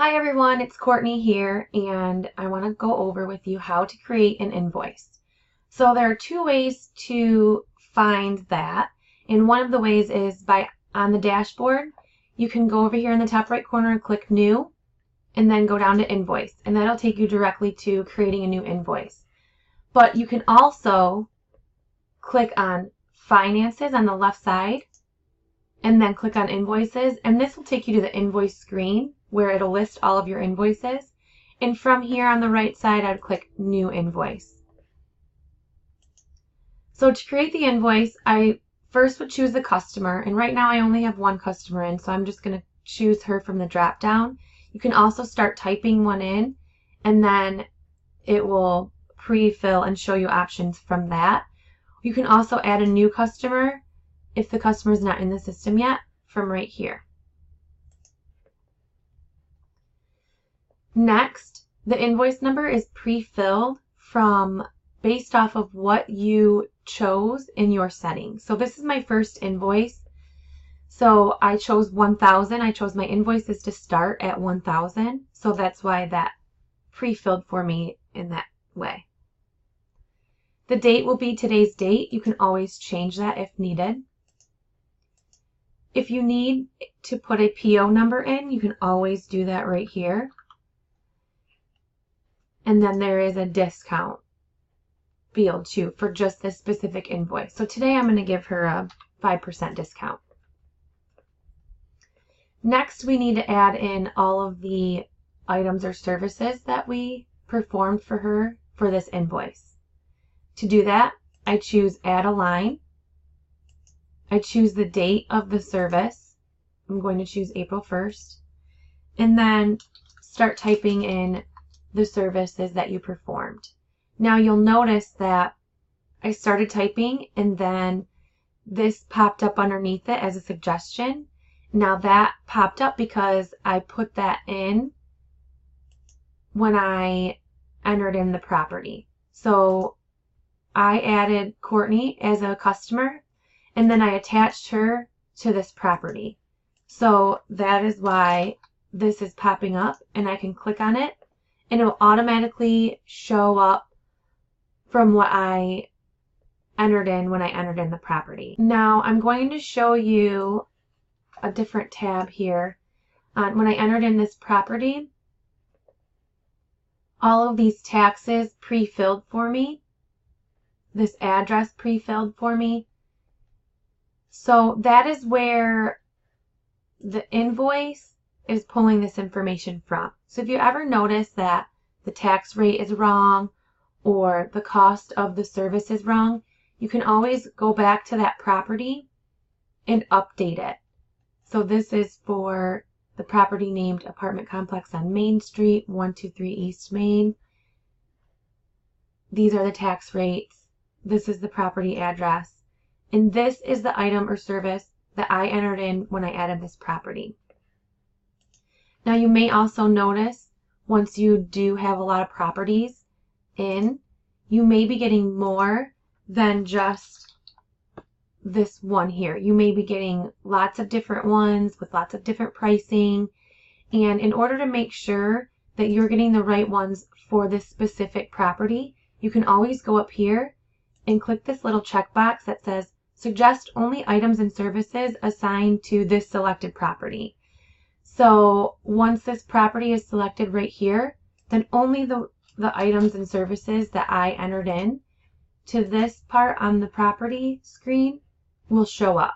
Hi everyone, it's Courtney here, and I want to go over with you how to create an invoice. So there are two ways to find that, and one of the ways is on the dashboard. You can go over here in the top right corner and click New, and then go down to Invoice, and that'll take you directly to creating a new invoice. But you can also click on Finances on the left side, and then click on Invoices, and this will take you to the invoice screen where it'll list all of your invoices. And from here on the right side, I'd click New Invoice. So to create the invoice, I first would choose the customer, and right now I only have one customer in, so I'm just going to choose her from the drop down. You can also start typing one in, and then it will pre-fill and show you options from that. You can also add a new customer if the customer is not in the system yet from right here. Next, the invoice number is pre-filled based off of what you chose in your settings. So this is my first invoice. So I chose 1,000. I chose my invoices to start at 1,000. So that's why that pre-filled for me in that way. The date will be today's date. You can always change that if needed. If you need to put a PO number in, you can always do that right here. And then there is a discount field too for just this specific invoice. So today I'm going to give her a 5% discount. Next, we need to add in all of the items or services that we performed for her for this invoice. To do that, I choose Add a Line. I choose the date of the service. I'm going to choose April 1st. And then start typing in the services that you performed. Now you'll notice that I started typing and then this popped up underneath it as a suggestion. Now that popped up because I put that in when I entered in the property. So I added Courtney as a customer, and then I attached her to this property. So that is why this is popping up, and I can click on it and it will automatically show up from what I entered in when I entered in the property. Now I'm going to show you a different tab here. When I entered in this property, all of these taxes pre-filled for me, this address pre-filled for me. So that is where the invoice is pulling this information from. So if you ever notice that the tax rate is wrong or the cost of the service is wrong, you can always go back to that property and update it. So this is for the property named Apartment Complex on Main Street, 123 East Main. These are the tax rates. This is the property address. And this is the item or service that I entered in when I added this property. Now you may also notice once you do have a lot of properties in, you may be getting more than just this one here. You may be getting lots of different ones with lots of different pricing. And in order to make sure that you're getting the right ones for this specific property, you can always go up here and click this little checkbox that says suggest only items and services assigned to this selected property. So once this property is selected right here, then only the items and services that I entered in to this part on the property screen will show up.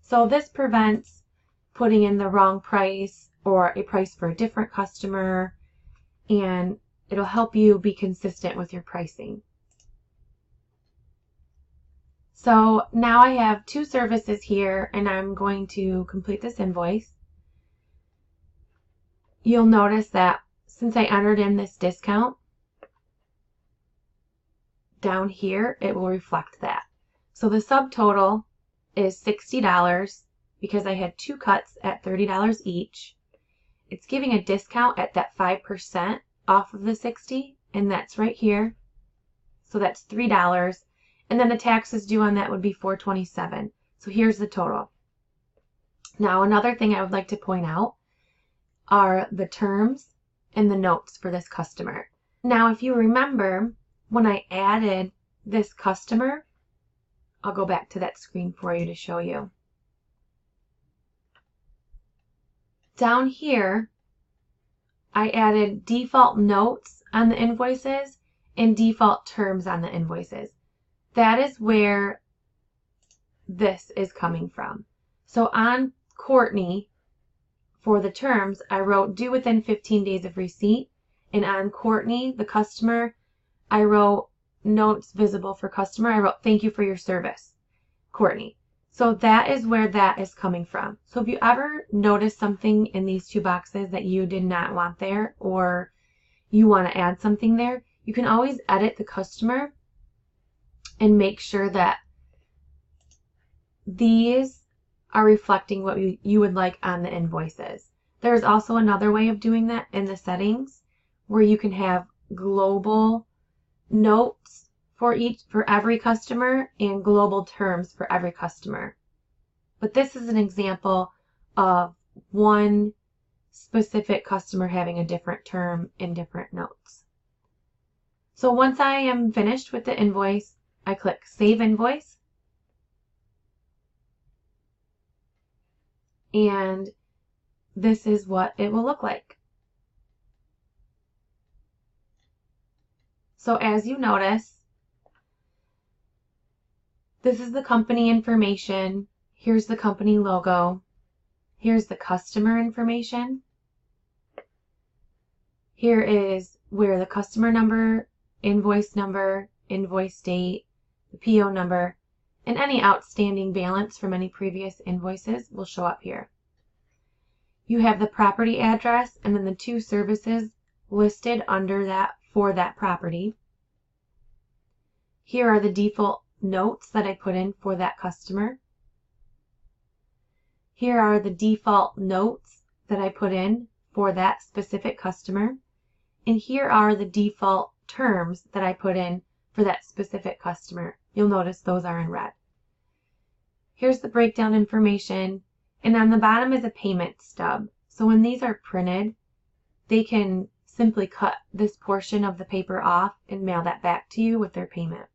So this prevents putting in the wrong price or a price for a different customer, and it'll help you be consistent with your pricing. So now I have two services here, and I'm going to complete this invoice. You'll notice that since I entered in this discount, down here it will reflect that. So the subtotal is $60 because I had two cuts at $30 each. It's giving a discount at that 5% off of the 60, and that's right here. So that's $3. And then the taxes due on that would be $427. So here's the total. Now another thing I would like to point out, are the terms and the notes for this customer. Now, if you remember, when I added this customer, I'll go back to that screen for you to show you. Down here, I added default notes on the invoices and default terms on the invoices. That is where this is coming from. So on Courtney, for the terms, I wrote due within 15 days of receipt. And on Courtney, the customer, I wrote notes visible for customer. I wrote thank you for your service, Courtney. So that is where that is coming from. So if you ever notice something in these two boxes that you did not want there, or you want to add something there, you can always edit the customer and make sure that these are reflecting what you would like on the invoices. There's also another way of doing that in the settings where you can have global notes for every customer and global terms for every customer. But this is an example of one specific customer having a different term and different notes. So once I am finished with the invoice, I click Save Invoice. And this is what it will look like. So as you notice, this is the company information. Here's the company logo. Here's the customer information. Here is where the customer number, invoice date, the PO number, and any outstanding balance from any previous invoices will show up here. You have the property address and then the two services listed under that for that property. Here are the default notes that I put in for that customer. Here are the default notes that I put in for that specific customer. And here are the default terms that I put in for that specific customer. You'll notice those are in red. Here's the breakdown information, and on the bottom is a payment stub. So when these are printed, they can simply cut this portion of the paper off and mail that back to you with their payment.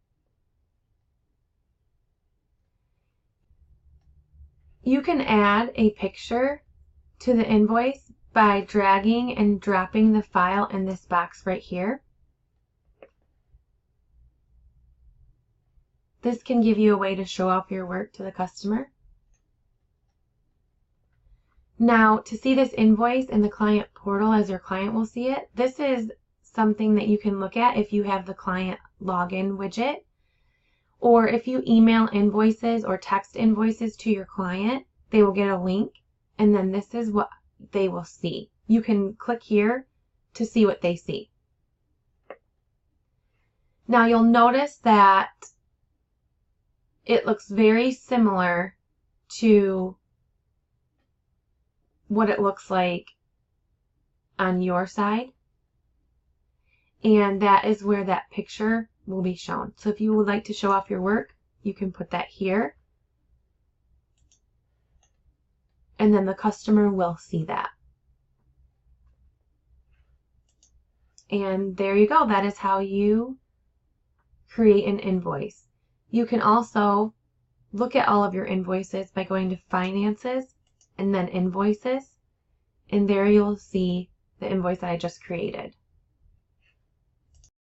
You can add a picture to the invoice by dragging and dropping the file in this box right here. This can give you a way to show off your work to the customer. Now, to see this invoice in the client portal as your client will see it, this is something that you can look at if you have the client login widget, or if you email invoices or text invoices to your client, they will get a link, and then this is what they will see. You can click here to see what they see. Now you'll notice that it looks very similar to what it looks like on your side, and that is where that picture will be shown. So if you would like to show off your work, you can put that here, and then the customer will see that. And there you go. That is how you create an invoice. You can also look at all of your invoices by going to Finances and then Invoices, and there you'll see the invoice that I just created.